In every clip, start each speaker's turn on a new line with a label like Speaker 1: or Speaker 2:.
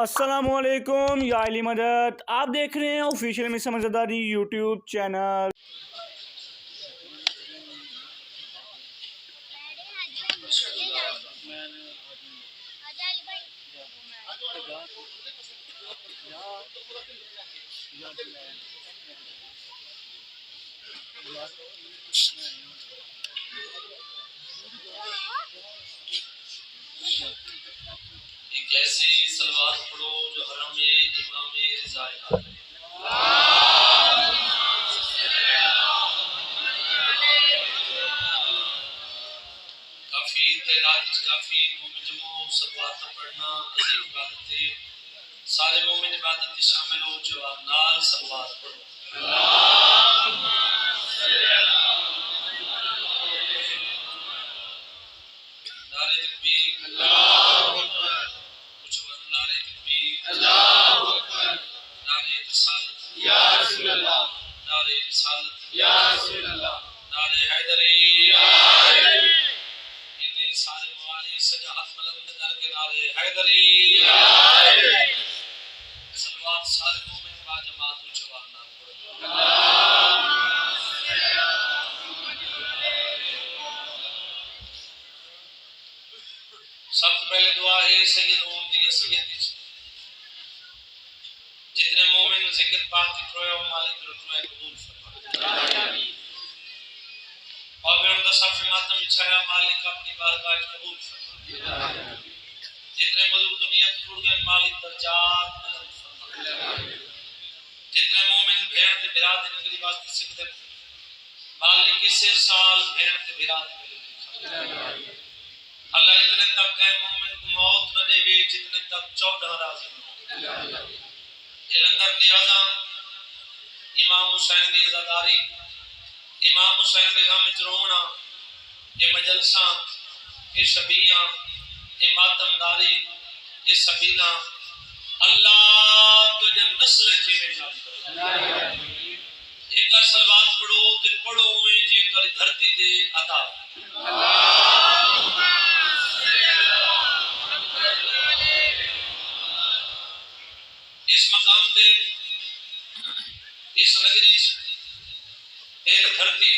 Speaker 1: السلام علیکم یا علی مدد، آپ دیکھ رہے ہیں آفیشیل میں سمجھداری یوٹیوب چینل۔
Speaker 2: ایک ایسی سلوات پڑھو جو حرم امام رضا کافی تعداد کافی مومن جمع سلوات پڑھنا عظیم عبادت ہے۔ سارے مومن عبادت میں شامل ہو جو نال سلوات پڑھو۔ نعرہ تکبیر، اللہ اکبر، کچھ وزن نعرہ تکبیر، اللہ اکبر، نعرہ رسالت یا رسول اللہ، نعرہ رسالت یا رسول اللہ، نعرہ حیدری یا حیدری، انہیں سارے موالے سجاحت ملند کر کے نعرہ حیدری یا حیدری، سلوات سارے مومن با جماعت جوان نہ پڑھو۔ سب سے پہلے دعا ہے سید اومدی سید جتنے مومن ذکر پاک کی پرویا و مالک رکھوائے قبول فرما، اور میں اندہ صافی ماتم اچھایا مالک اپنی بارگاہ قبول فرما، جتنے مذہب دنیا کی چھوڑ گئے مالک درجات بلند فرما، جتنے مومن بھیڑ کے براد نگری واسطے سکتے مالک اسے سال بھیڑ کے براد ملے، اللہ اتنے تک ہے مومن کو موت نہ دے گے جتنے تک 14 راضی ہو۔ یہ لنگر کی اعظم امام حسین کی عزاداری، امام حسین کے غم وچ رونا، یہ مجلساں، یہ شبیاں، یہ ماتم داری، یہ سبینہ، اللہ تجھے نسل جیوے جاری۔ ایک سلوات پڑھو تے پڑھو میں جی کر دھرتی دے عطا۔ اس مقام تے اس نگری ایک دھرتی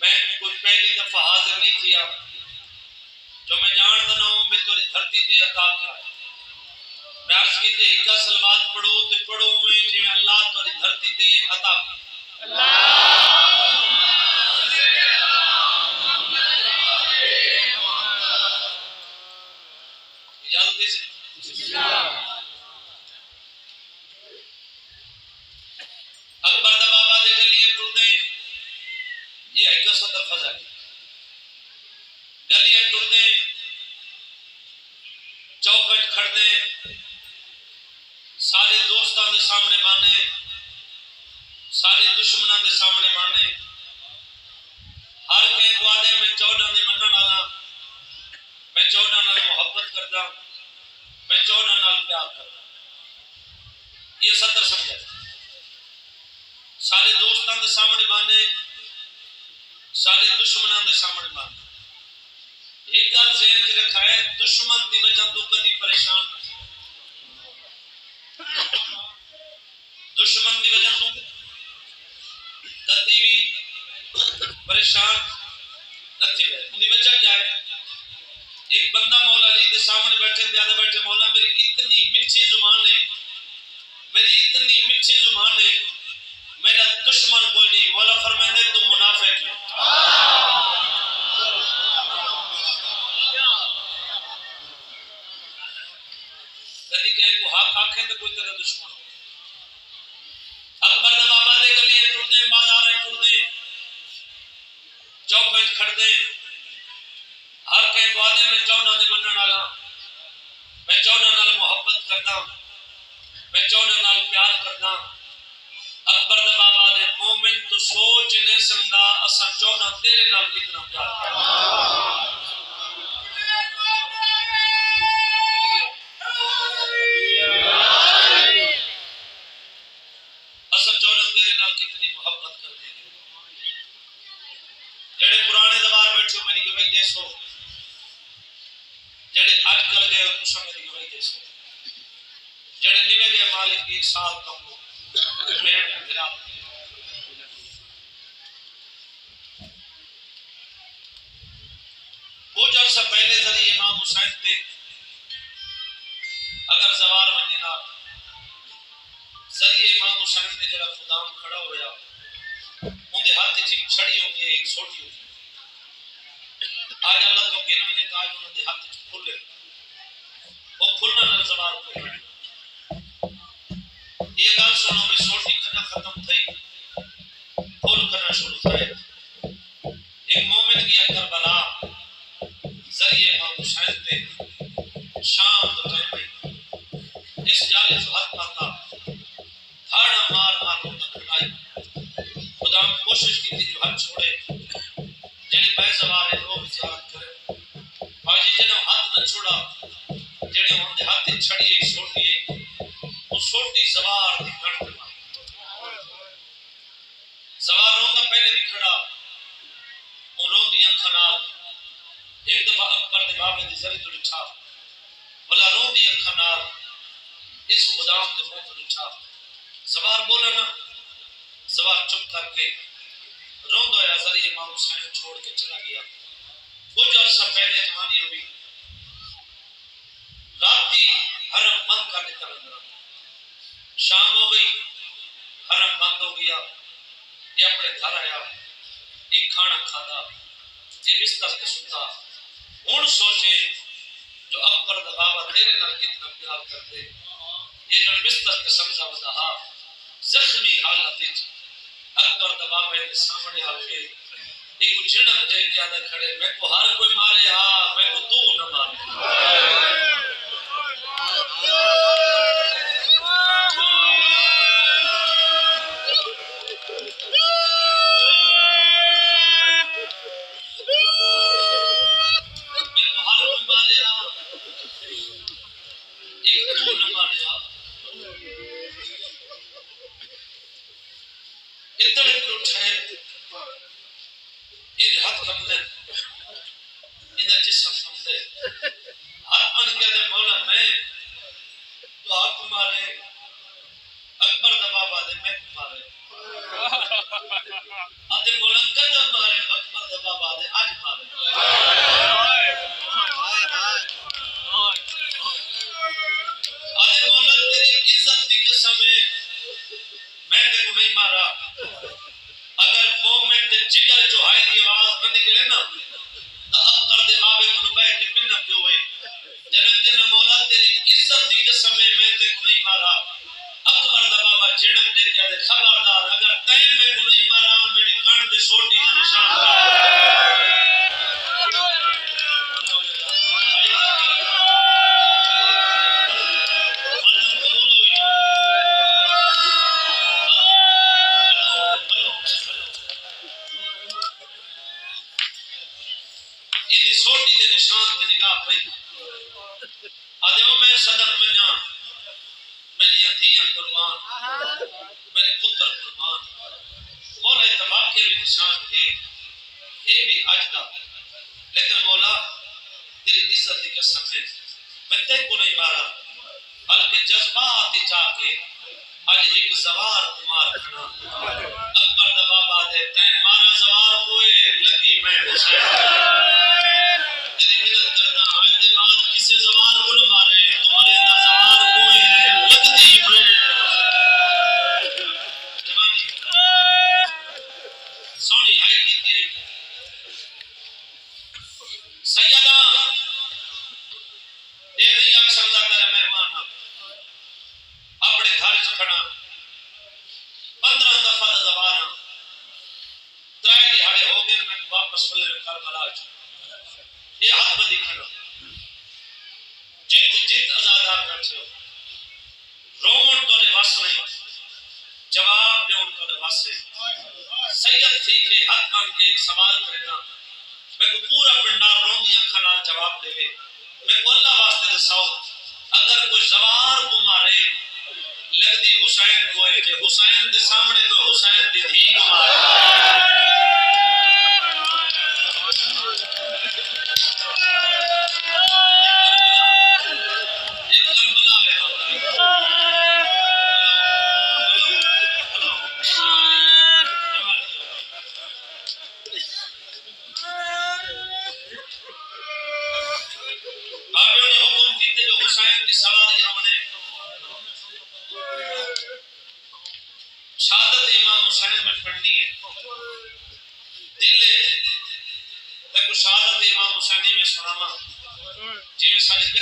Speaker 2: میں کوئی پہلی دفعہ حاضر نہیں کیا جو میں جان دنا ہوں میں توری دھرتی دے عطا کیا ہے۔ میں عرض کی تے ایک سلوات پڑھو تے پڑھو میں جی اللہ توری دھرتی دے عطا کیا۔ اجازت دے سے اکبر دا بابا دے گلیے ٹردے یہ ایک صدر فضا ہے، گلیے ٹردے چوکٹ کھڑنے سارے دوستان دے سامنے مانے سارے دشمنان دے سامنے مانے ہر کے وعدے میں 14 دے منن والا میں 14 نال محبت کردا میں 14 نال پیار کردا یہ صدر سمجھا سارے دوستان دے سامنے مانے سارے دشمنان دے سامنے مانے ایک گل ذہن وچ رکھا ہے دشمن دی وجہ تو کبھی پریشان نہ دشمن دی وجہ تو کبھی بھی پریشان نہ تھی ان دی وجہ کیا ہے ایک بندہ مولا علی کے سامنے بیٹھے زیادہ بیٹھے مولا میری اتنی میٹھی زبان ہے میری اتنی میٹھی زبان ہے میرا دشمن کوئی نہیں مولا فرمائے تم منافق ہو کدی کہ کو حق آکھے تو کوئی تیرا دشمن ہو اکبر دا بابا دے گلیے ٹردے بازار ٹردے چوک وچ کھڑدے ہر کے وعدے میں 14 دے منن والا میں 14 نال محبت کردا میں 14 نال پیار کردا اکبر دا بابا دے مومن تو سوچ نہیں سمجھدا اساں 14 تیرے نال کتنا پیار کردا اساں 14 تیرے نال کتنی محبت کردے ہیں جڑے پرانے دوار بیٹھو میری گواہی دے سو جڑے اج کل گئے ہو تساں میری گواہی دے سو مالک 1 سال کا ہو بہن گرا کچھ عرصہ پہلے ذریعے امام حسین تے اگر زوار ونجے نا ذریعے امام حسین تے جڑا خدام کھڑا ہویا ان دے ہاتھ وچ ایک چھڑی ہوندی ہے ایک سوٹی ہوندی آج اللہ تو گن ونے تاج ان دے ہاتھ وچ کھلے وہ کھلنا نال زوار کو یہ گل سنو میں سوٹی کنا ختم تھئی کھول کرنا شروع تھے ایک مومن گیا کربلا ذریعے امام حسین تے شام تو ٹائم اس جالے سے ہاتھ پاتا تھاڑا مار مار روندہ کھڑائی خدا میں کوشش کی تھی جو ہاتھ چھوڑے جڑے بے زوار ہیں وہ زیارت کرے باجی جنہوں ہاتھ نہ چھوڑا جڑے ہوں دے ہاتھ چھڑی ایک چھوٹی ہے وہ چھوٹی زوار دی کھڑ کے مار زوار روندہ پہلے بھی کھڑا وہ روندی انکھنال ایک دفعہ اکبر دے بابے دی ذری تو لٹھا بلا روندی انکھنال اس خدام دے منہ تو لٹھا زوار بولا نا زوار چپ کر کے روندہ یا ذریعے امام حسین چھوڑ کے چلا گیا کچھ عرصہ پہلے جوانی ہوئی راتی حرم بند کر دیتا نظر شام ہو گئی حرم بند ہو گیا یہ اپنے گھر آیا ایک کھانا کھاتا یہ بستر کے ستا ہون سوچے جو اکبر دا بابا تیرے نال کتنا پیار کرتے یہ جو بستر کے سمجھا بتا زخمی حالت اکبر دا بابا کے سامنے آ کے ایک جنم دے کے آدھا کھڑے میں کو ہر کوئی مارے ہاں میں کو تو نہ مارے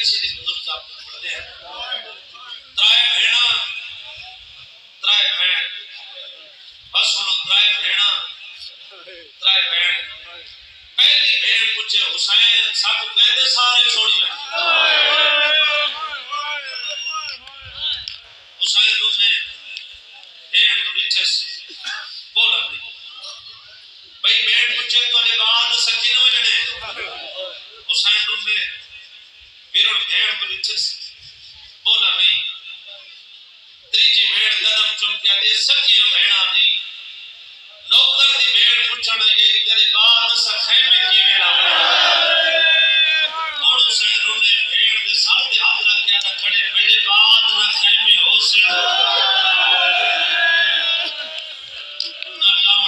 Speaker 2: پیچھے دی بزرگ آپ کو پڑھ دے ترائے بھیڑا ترائے بھیڑ بس سنو ترائے بھیڑا ترائے بھیڑ پہلی بھیڑ پوچھے حسین سب کہتے سارے چھوڑی میں حسین رونے بھیڑ تو نیچے سے بولا نہیں بھائی بھیڑ پوچھے تو نے بعد سچی نہ ہونے حسین رونے پھر بھیڑ تو نیچے سے بولا نہیں تیجی بھیڑ قدم چمکیا دے سچی بھیڑا نہیں نوکر دی بھیڑ پوچھنا یہ تیرے بعد سا خیمے کی میرا اور حسین رونے بھیڑ دے ساتھ ہاتھ رکھیا نہ کھڑے میرے بعد نہ خیمے ہو سن نہ لاؤں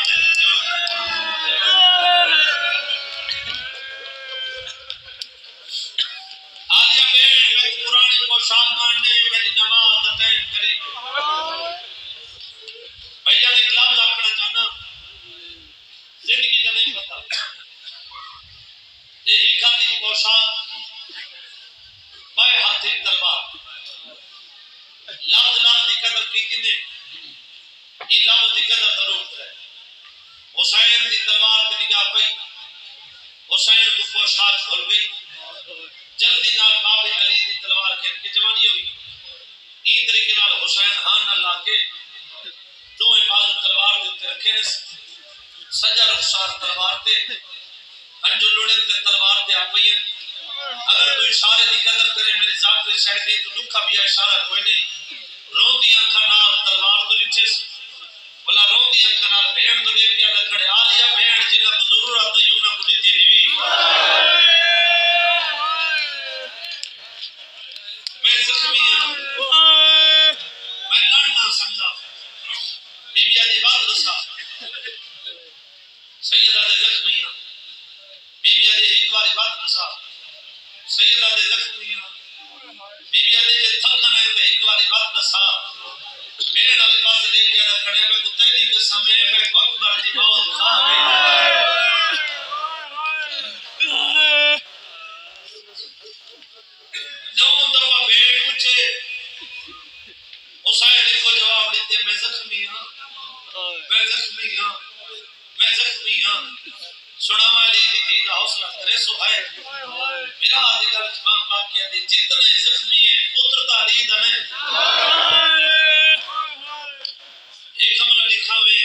Speaker 2: آدیا بھیڑ میں پرانی پوشاک ماننے میری نماز اٹین کری بھیا نے کلام رکھنا چاہنا زندگی کا نہیں پتا یہ ایک ہاتھی پوشاک بائے ہاتھی تلوار لفظ لفظ کی قدر کی نے یہ لفظ کی قدر ضرور ہے حسین کی تلوار کی نگاہ پئی حسین کو پوشاک کھول گئی جلدی نال بابے علی کی تلوار گھر کے جوانی ہوئی این طریقے نال حسین ہاں نہ لا کے دوئے بازو تلوار دے تے رکھے نے سجا رخسار تلوار تے انجو لوڑن تے تلوار تے آپئی اگر تو اشارے دی قدر کرے میری ذات تے شہدی تو لکھا بھی اشارہ کوئی نہیں رون دی آنکھا نال تلوار تو نیچے بلا رون دی آنکھا نال بھیڑ تو دیکھ کے لکھڑے آلیا بھیڑ جنہ کو ضرورت ہے یوں نہ کو دیتی نہیں میں زخمی ہوں میں لڑنا سمجھا بی بی آدھی بات رسا سیدہ دے زخمی ہوں بی بی آدھی ایک باری بات رسا سیدہ دے زخمی ہوں بی بی آدھی جے تھکن ہے تو ایک باری بات رسا میرے نالے پاس دیکھ کے رکھنے میں کتے دی کے سمیں میں وقت بر دی موت کھا گئی نو دفعہ بھیڑ پوچھے حسین کو جواب دیتے میں زخمی ہوں میں زخمی ہوں میں زخمی ہوں سنا والی دی تھی دا حوصلہ کرے سو ہے میرا آدھگار جمام پاک کیا دی جتنے زخمی ہیں پتر تعلید ہمیں ایک حملہ لکھا ہوئے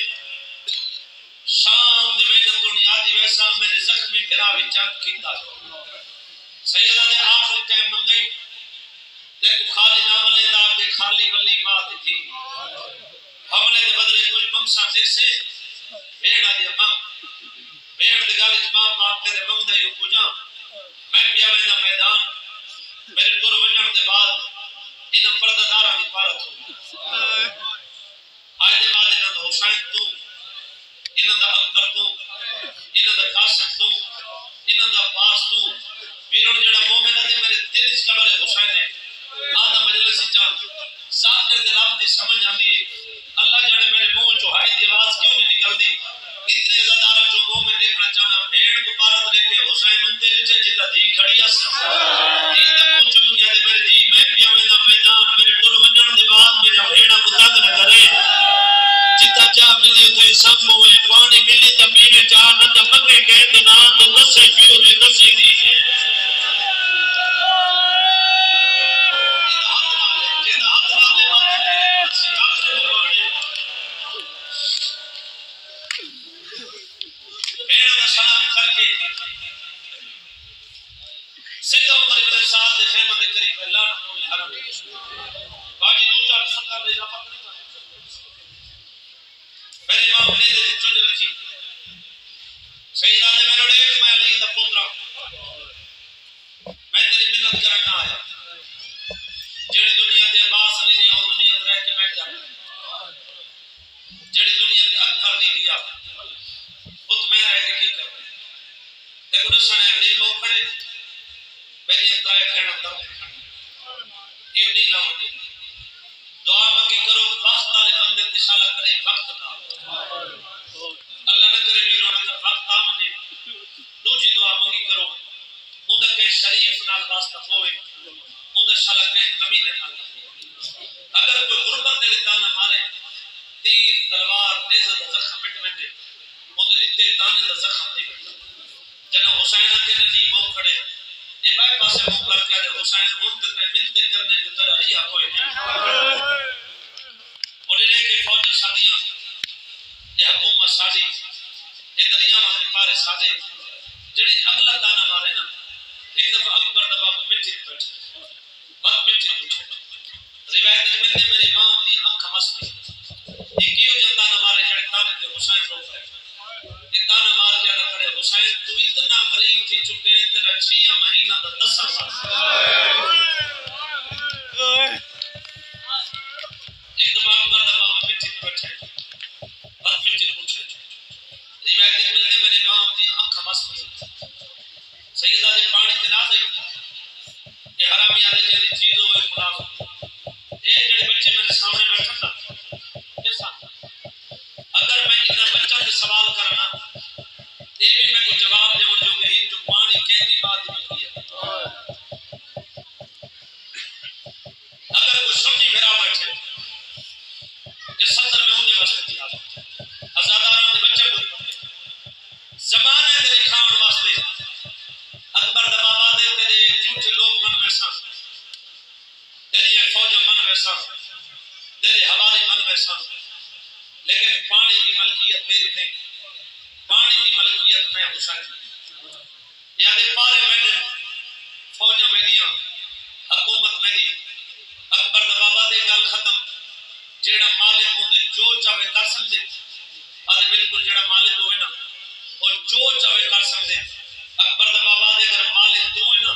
Speaker 2: شام دے ویجن دنیا آدھی ویسا میرے زخمی بھراوی جنگ کیتا سیدہ دے آخری ٹائم منگئی دیکھو خالی نام لے دا دے خالی ولی ماں دی تھی حملے دے بدلے کچھ منگسا جیسے بھیڑا دیا منگ بھیڑ دے گالی جمام پاک تیرے منگ دے یو پجا میں پیا ویدہ میدان میرے دور ونجن دے بعد انہاں پرددارہ دی پارت ہوں آئے دے بعد انہاں دا حسین تو انہاں دا اکبر تو انہاں دا قاسم تو انہاں دا عباس تو ویرون جڑا مومن ہے میرے دل اس قبر حسین ہے آدھا مجلس چاہ ذات دے رب دی سمجھ آندی ہے اللہ جانے میرے منہ چو ہائی دی آواز کیوں نہیں نکل دی اتنے زدارہ جو مومن دیکھنا چاہنا بھیڑ کو پارت لے کے حسین ان دے رچے جتا دھی کھڑی اسا دھی تک پہنچ گیا دے میرے دھی میں پیا ویدہ میدان میرے ٹور ونجن دے بعد میرے بھیڑا کو تنگ نہ کرے جتا جا ملی اتھے سب موئے پانی ملی تا پیوے چاہ نہ تا مکے کہے تو نہ تو نسے پیو دے نسی دی سلام کر کے سیدھا عمر ابن سعد دے خیمہ دے قریب اللہ نمو الحرم باقی دو چار سکر لے جا پتہ میرے امام نے دے چنج رکھی سیدہ نے میرے ایک میں علی دا پترا میں تیری منت کرنا آیا جڑی دنیا تے عباس نہیں دیا اور دنیا تے رہ کے میں کیا جڑی دنیا تے اکبر نہیں دیا خود میں رہ کے کی کر دیکھو نسانے علی مو کھڑے میری اطرائے بھیڑا دا یہ نہیں لاؤں دے دعا مکی کرو وقت والے بندے تشالہ کرے وقت نہ اللہ نہ کرے بھی رونا کر وقت آمنے دوجی دعا مکی کرو انہیں کہ شریف نال واسطہ ہوئے کمینے نہ لگے اگر کوئی غربت دے تانا مارے تیر تلوار نیزہ دا زخم مٹ ویندے اون دے تانے دا زخم نہیں مٹدا جنہوں حسین کے نبی مو کھڑے اے بائے پاسے مو کر کے حسین ہن تے منتے کرنے جو ترا رہیا کوئی نہیں اور لے کے فوج سادیاں یہ حکومت سادی یہ دریاواں دے پارے سادے جڑی اگلا تانا مارے نا ایک دفعہ اکبر دا باب مٹی بیٹھے بات مٹی بیٹھے روایت میں میرے امام دی اکھ مستی یہ کیوں جنتا نہ مارے جڑے تانے تے حسین رو ہے یہ تانا مار کے ادا کرے حسین تو اتنا غریب تھی چکے تیرا 6 مہینہ دا 10 سال ایک دفعہ اکبر دا باب مٹی بیٹھے بات مٹی پوچھے روایت میں میرے امام دی اکھ مستی سیدہ دے پانی تے نہ دے یہ حرامی آدھے جیلی چیز ہوئے منافق یہ جڑے بچے میرے سامنے بیٹھن نا اگر میں اتنا بچہ سے سوال کرنا یہ بھی میں کو جواب دے جو کہ ان جو پانی کہنی بات نہیں ہے اگر کوئی سنی بھرا بیٹھے یہ 70 میں ہونے واسطے دیا ازاداران دے بچے کوئی زمانے دے لکھاؤن واسطے اکبر دا بابا دے تیرے جھوٹے لوگ من ویسا تیری فوج من ویسا تیرے حوالے من ویسا لیکن پانی کی ملکیت میری نہیں پانی کی ملکیت میں حسین یادے پارے میں فوج میریاں حکومت میری اکبر دا بابا دے گل ختم جیڑا مالک ہوندے جو چاہے کر سکتے آدھے بالکل جیڑا مالک ہوئے نا اور جو چاہے کر سکتے اکبر دا بابا دے اگر مالک تو ہے نا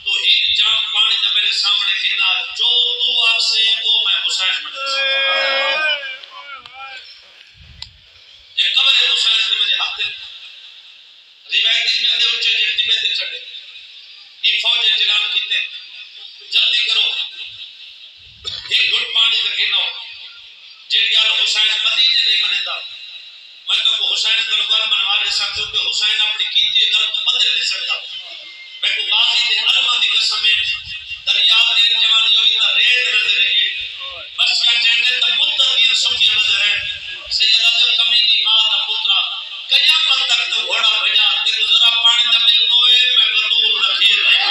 Speaker 2: تو ہی جام پانی دا میرے سامنے گھنا جو تو آپ سے وہ میں حسین بن یہ قبر حسین سے میرے حق دے روایت میں دے اونچے جٹی میں تے چڑھے یہ فوج اعلان کیتے جلدی کرو ہی گھٹ پانی دا گھنو جیڑی گل حسین مدینے نہیں منیندا میں تو حسین کو گل بنوا دے سکتا کہ حسین اپنی کیتی گل کو بدل نہیں سکتا میں کو غازی دے علماء دی قسم دریا دے جوانی ہوئی تا ریت نظر رہی بس کا چہنے تا مدت دی سمجھ نظر ہے سیدہ دے کمینی ماں دا پترا قیامت تک تو گھوڑا بھجا تے کو ذرا پانی نہ مل ہوئے میں بدور رکھیر نہیں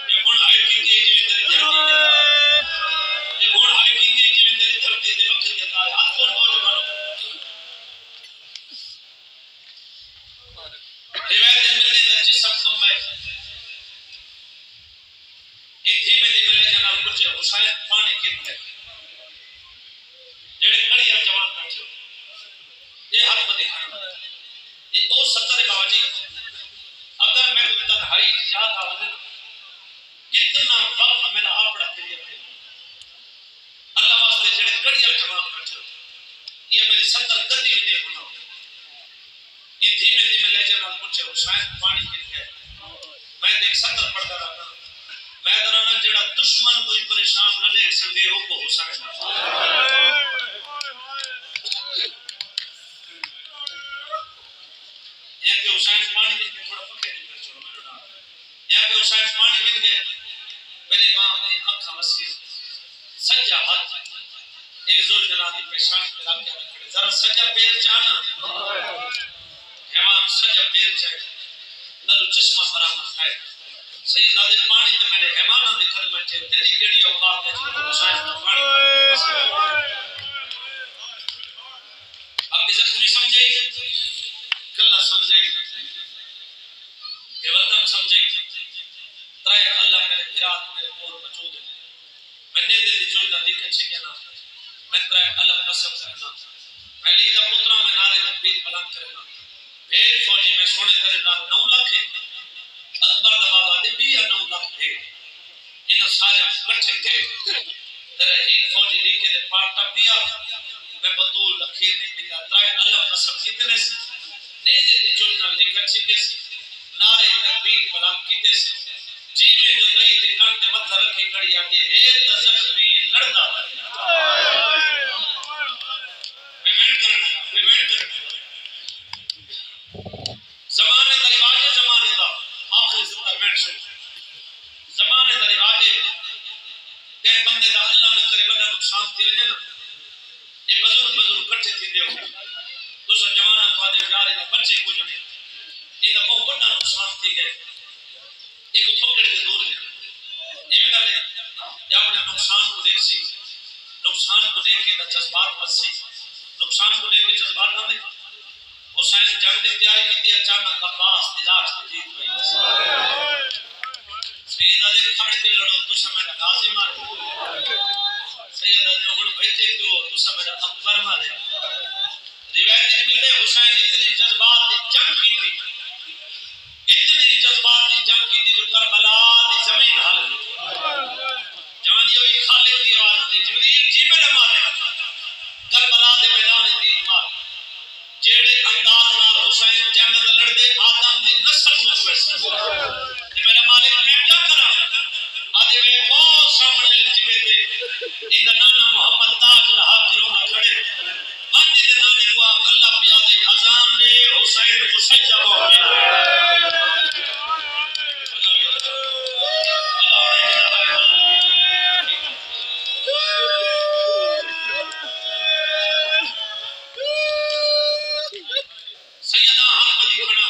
Speaker 2: یہ ہن ہائی کیتی جی تیری دھرتی یہ ہن ہائی کیتی جی تیری دھرتی تے وکری عطا ہے ہاتھ کون بولے مانو روایت میں نے جسم کم ہے ایک دھیمے دھیمے لے جناب کچھ حسین پانی کن ہے جڑے کڑیا جوان بیٹھے یہ حق بدی یہ او 70 باوجی اگر میں کوئی تنہائی یاد آنے کتنا وقت میرا اپنا کریے اللہ واسطے جڑے کڑیا جوان بیٹھے یہ میری 70 گدی بھی نہیں ہونا یہ دھیمے دھیمے لے جناب کچھ حسین پانی کن ہے میں دیکھ 70 پڑھتا رہتا میں درانا جڑا دشمن کوئی پریشان نہ دیکھ سکے وہ کو حسین یہ کہ حسین پانی بن کے تھوڑا پکے نہیں کر چھوڑا میرے نام یہ کہ حسین پانی بن گئے میرے امام نے اکھا مسیح سجا ہاتھ ایک زول جنادی پیشان پہ لاکے رکھڑے ذرا سجا پیر چاہنا امام سجا پیر چاہے نلو چشمہ مرامت ہے سیدہ دے پانی تے میرے حیمانہ دے خدمت چھے تیری کیڑی اوقات ہے جو حسین تو پانی آپ کی زخمی سمجھے کلہ سمجھے کہ وطن سمجھے ترائے اللہ میرے بھرات میرے مور موجود ہے میں نے دے جو نہ دیکھ چھے کہنا میں ترائے اللہ نصب کرنا میں لیدہ پترہ میں نارے تکبیر بلند کرنا بھیر فوجی میں سونے کرے نال 9 لاکھ ہے اکبر دا بابا دے بھی 9 لاکھ ہے انہوں سارے کٹھے تھے در ہی فوجی لیکے دے پارٹا پیا میں بطول لکھیر نہیں پیا ترائے اللہ نصب کتنے سے نیزے دی جنہ لکھا چھکے سے نارے تکبیر بلند کیتے سے جی میں جو دائی دی کان دے مطلع رکھی کڑی آگے ہے تا زخمی لڑتا پیمنٹ کرنا زمانے دا رواج زمانے دا آخری پیمنٹ سے زمانے کا رواج ہے کہ بندے کا اللہ نہ کرے بڑا نقصان تھی وجہ نا یہ بزرگ کٹھے تھی دیو دوسرا جوانہ کو آدھے جا رہے بچے کو جو نہیں یہ بہت بڑا نقصان تھی گئے یہ کو پکڑ کے دور ہے یہ بھی کرے یا اپنے نقصان کو دیکھ سی نقصان کو دیکھ کے جذبات بس سی نقصان کو دیکھ کے جذبات نہ دے حسین جنگ تیاری کی تھی اچانک عباس تلاش کی جیت ہوئی سیدہ دے کھڑے کے لڑو تو سمجھا غازی مارے سیدہ دے اگن بھیجے کیوں تو سمجھا اکبر مارے روایت میں ملتے حسین اتنی جذبات جنگ کی تھی اتنی جذبات جنگ کی تھی جو کربلا دی زمین حل جوانی ہوئی خالق دی آواز دی جبریل جی میرے مارے کربلا دے میدان دی مار جیڑے انداز نال حسین جنگ لڑ دے آدم دی نسل مشوش میرا مالک میں کیا کرا آدھے میں بہت سامنے لچی بیتے ان نانا محمد تاج الحاضروں نہ کھڑے مانجی دے نانے کو اللہ پیادے عظام نے حسین کو سجدہ ہو گیا سیدہ حق دی کھڑا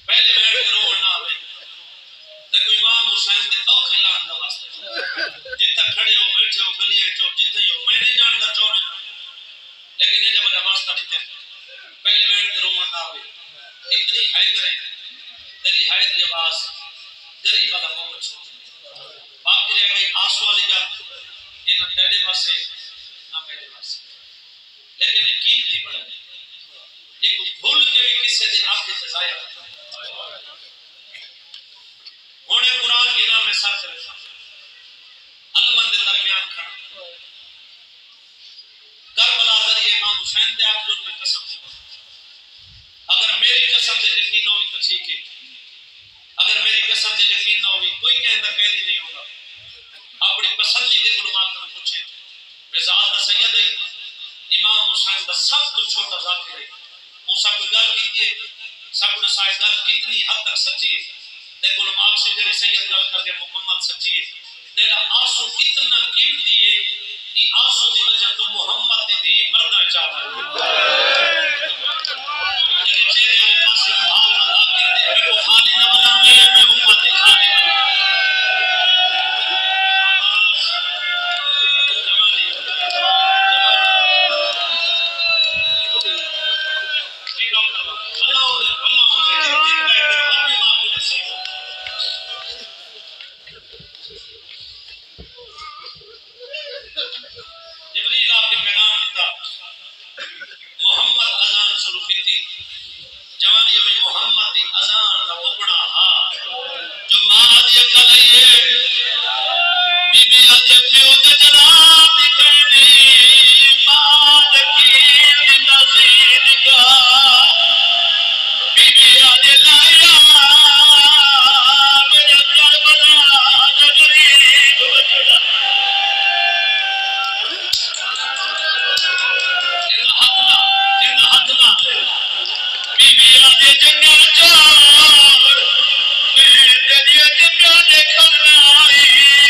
Speaker 2: پہلے بیٹھ کرو ورنہ آوے دیکھو امام حسین دے اوکھ اللہ اندہ واسطے جتنا کھڑے ہو بیٹھے ہو گلیے چو جتنے ہو میں نہیں جانتا چو نہیں لیکن یہ جب بڑا واسطہ دیتے پہلے بیٹھ کرو ورنہ آوے اتنی ہائی کریں تیری ہائی دی آواز غریب والا محمد چھوڑ باقی رہ گئی آسو والی گل یہ نہ تیرے واسطے نہ میرے واسطے لیکن یہ قیمتی بڑا یہ کو بھول کے بھی کس سے دے آنکھیں سے ضائع ہونے قرآن کے نام میں ساتھ رکھا علمند درمیان کھڑا کربلا ذریعے امام حسین دے آپ میں قسم سے اگر میری قسم سے یقین ہوئی تو ٹھیک ہے اگر میری قسم سے یقین نہ ہوئی کوئی کہتا قیدی نہیں ہوگا اپنی پسندیدہ علماء کو پوچھیں رضاعت سید ہے امام حسین دا سب تو چھوٹا ذاکر ہے موسیٰ کوئی گل کی ہے سب کو رسائے گل کتنی حد تک سچی ہے دیکھو علماء سے جڑی سید گل کر کے مکمل سچی ہے تیرا آنسو اتنا قیمتی ہے کہ آنسو دی وجہ تو محمد دی دھی مردہ چاہتا ہے جڑے چہرے والے پاسے حال بتا کے دے میں کو خالی نہ بنا میں امت دی خالی نہ جبریل آپ کے پیغام دیتا محمد اذان شروع کی تھی جوانی میں محمد دی اذان کا بکڑا ہا جو ماں دی کلئیے بی بی اج پیو تے جناب دی کہنی ماں دی نزید کا بی بی اج لایا میرا کربلا دا غریب بچڑا بی بی آدھے جنگا چار میں تیری جنگا دیکھنا آئی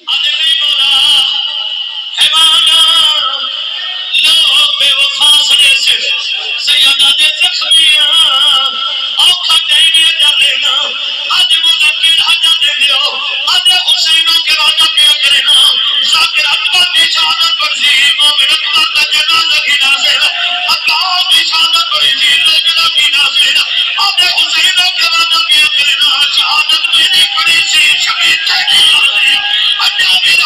Speaker 2: آدھے نہیں مولا حیوانا لوگ بے وفا سنے سے سیدہ دے زخمیاں اوکھا ٹائمے جا لینا آدھے مولا کیڑا جا دے دیو آدھے حسینوں کے راجہ کیا کرنا ذاکر اکبر کی شہادت ورزی مومن اکبر کا جنازہ کی ناظر اللہ کی شہادت ورزی لوگنا کی ناظر آدھے حسینوں کے راجہ کیا کرنا شہادت میری پڑی سی شمید تیری آدھے اجا میرا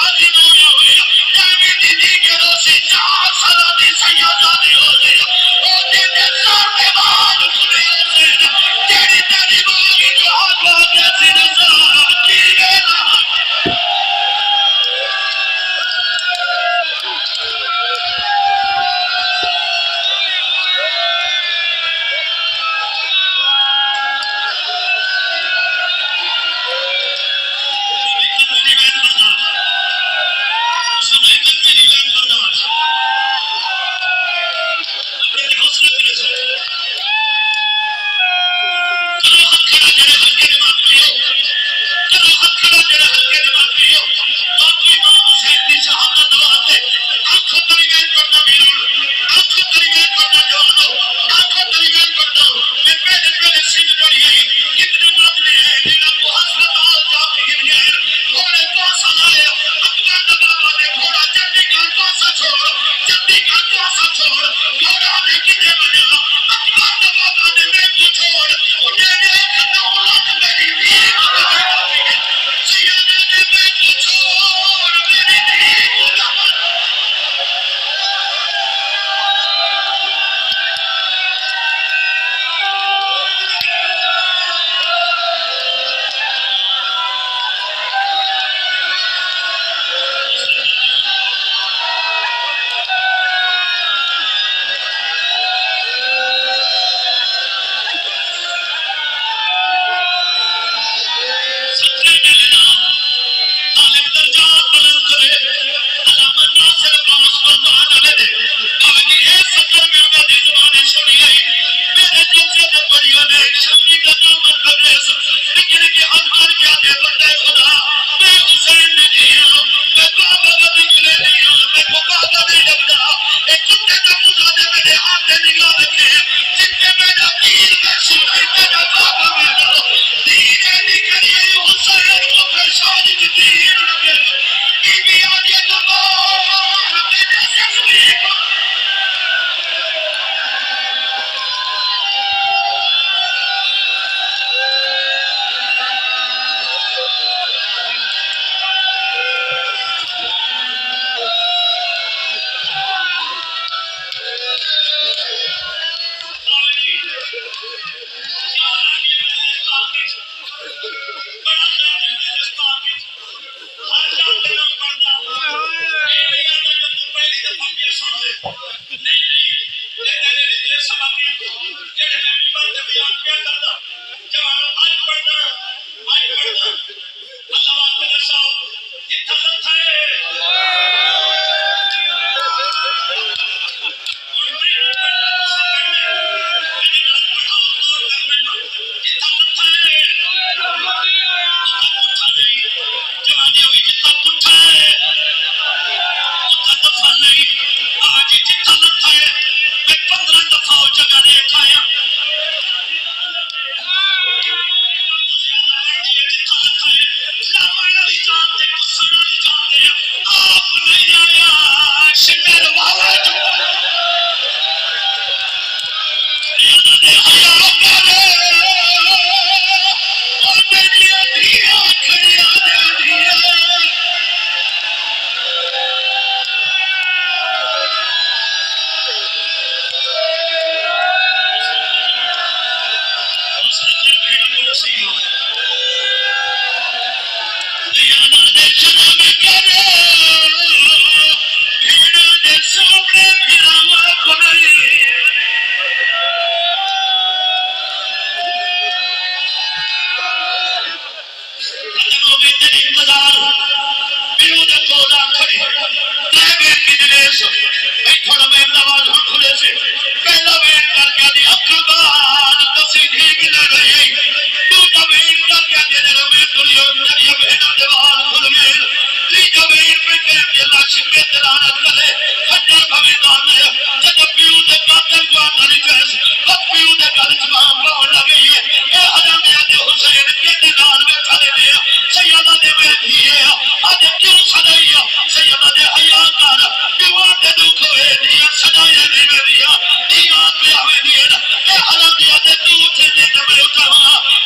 Speaker 2: لعنت کرے خنجر بھویں دانے جب پیو دے قاتل کو آتاری جیس بد پیو دے گل جبان پاؤں لگی ہے اے حرامیا دے حسین کے دینار میں کھلے دیا سیدہ دے میں دھیے آج کیوں سدائی سیدہ دے حیاء کر پیوان دے دکھ ہوئے دیا سدائی دے میں دیا دیان پہ ہوئے دیا اے حرامیا دے تو اٹھے دے جمعے اٹھا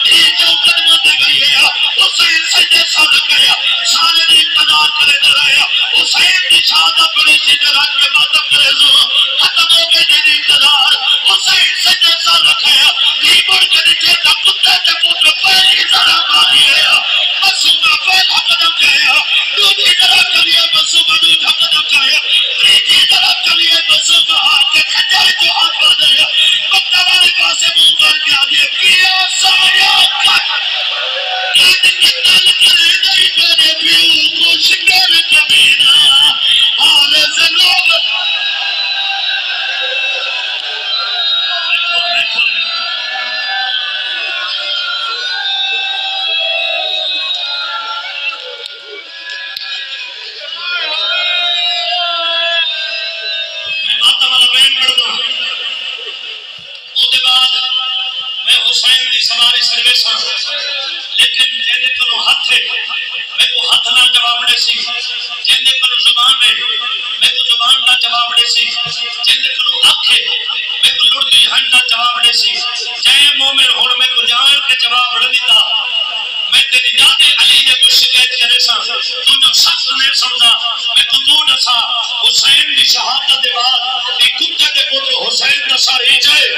Speaker 2: دی جو قدمہ دے گئی ہے حسین سجدے سال گیا سالے دی انتظار کرے درایا حسین دی شہادہ بڑی سی جران کے ماتم کرے زو ختم ہو گئے دی انتظار حسین سجدے سال گیا دی بڑھ کے نیچے دا کتے دے پوتر پہلی ذرا ماری ہے مسومہ پہلا قدم گیا دوسری ذرا چلیے مسومہ دوسرا قدم گیا تیسری ذرا چلیے مسومہ آکے کھجر جو ہاتھ باندھے مکہ والے پاسے منہ کر کے آدھے کیا سایا کر آج قتل کرے نہیں میرے پیو کو شکر کمینہ حال زنوب میں ماتم والا بین پڑھ دوں اس کے بعد میں حسین دی سواری سروے سا لیکن جن کو ہاتھ ہے میں کو ہاتھ نہ جواب دے سی جن کو زبان ہے میں کو زبان نہ جواب دے سی جن کو آنکھ ہے میں کو لڑکی ہن نہ جواب دے سی جے مومن ہن میں کو جان کے جواب نہ دیتا میں تیری دادے علی نے کو شکایت کرے سا تو جو سخت نہیں سمجھا میں کو تو نسا حسین دی شہادت دے بعد ایک کتے دے پتر حسین نسا ہی جائے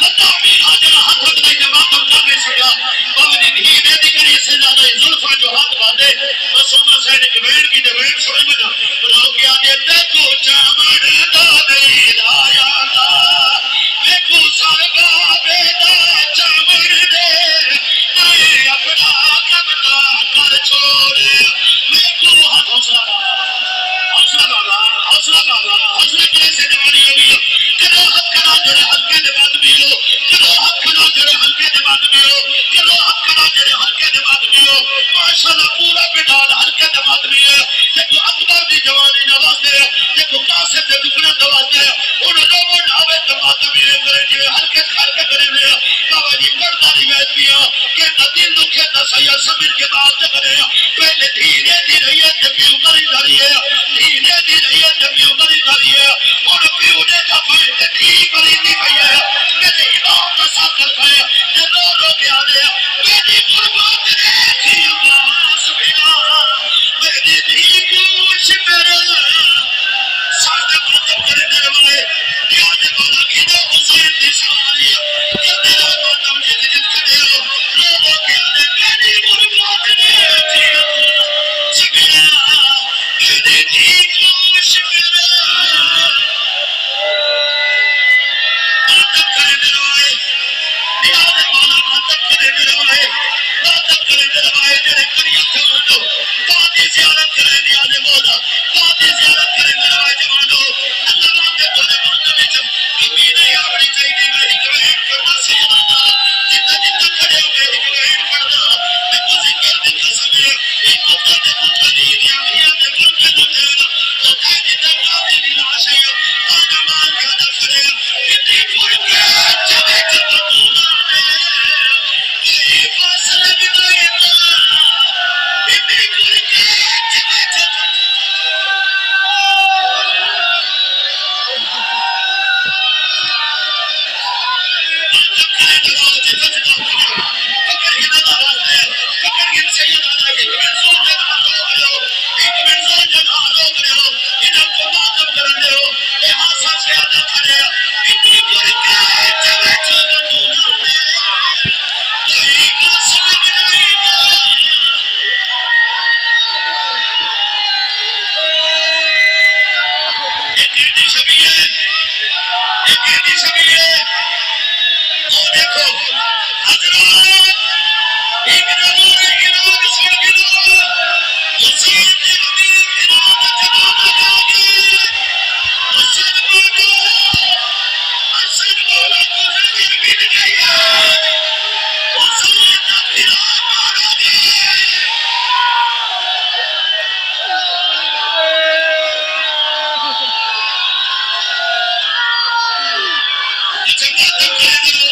Speaker 2: بتا امیر حاجرہ ہاتھ رکھ دیں کہ ماتم کرنے سکا بابنی دھیرے دی کری سے زیادہ ظلفہ جو ہاتھ باندھے مسلمہ سین ایک وین کی دے وین سوئے منا روکیا دیتے کو چامن دا نہیں آیا دا میں کو سرگا بیدا چامن دے نہیں اپنا کمنا کر چھوڑے میں کو ہاتھ حوصلہ بابا حوصلہ کرے سے جوانی ہوئی کرو حق کھنا جڑے ہلکے دے بعد بھی ہو کرو حق کھنا جڑے ہلکے دے بعد بھی ہو کرو حق کھنا جڑے ہلکے دے بعد بھی ہو ماشاءاللہ پورا پنڈال ہلکے دے بعد بھی ہے دیکھو اکبر دی جوانی نواز دے دیکھو قاسم دے دکھنا نواز دے ان لوگوں ناوے دے بعد بھی کرے جو ہلکے ہلکے کرے ہوئے بابا جی پردہ روایت دیا کہ دل دکھے نہ سیا سمیر کے بعد کرے پہلے دھیرے دی رہی ہے جب بھی عمر ہی داری ہے دھیرے دی رہی ہے جب بھی عمر ہی داری ہے اور پیو نے دفعے تکلیف بری دی گئی ہے میرے امام کا ساتھ کھایا کہ رو رو کے آنے میری قربات ریکھی عباس بنا میری دھی کوش میرا ساتھ ماتم کرے نروائے نیاز والا گھنے حسین دی سواری کہ تیرا ماتم جت جت کھڑے ہو رو رو کے آنے میری قربات ریکھی عباس بنا میری دھی کوش میرا ماتم کرے نروائے نیاز والا ماتم کرے نروائے ماتم کرے نروائے جڑے کریہ جوانو وادی زیارت کرے نیاز مولا وادی زیارت کرے نروائے جوانو اللہ وادے تولے ماتم وچ کمی نہیں آوڑی چاہیے میں ایک وین کرنا سیدہ دا جتنا جتنا کھڑے ہو میں ایک وین کرنا میں کو ذکر دی قسم ہے ایک کتا دے پتر دی دیاں دے ورکے دکھے تو کہے جتنا قاضی دی لاش ہے تانا مان کے ادا کھڑے اتنی پھڑکے چوے چوے دولانے کوئی فاصلہ بھی نہیں تھا اتنی پھڑکے چوے چوے کہہ دے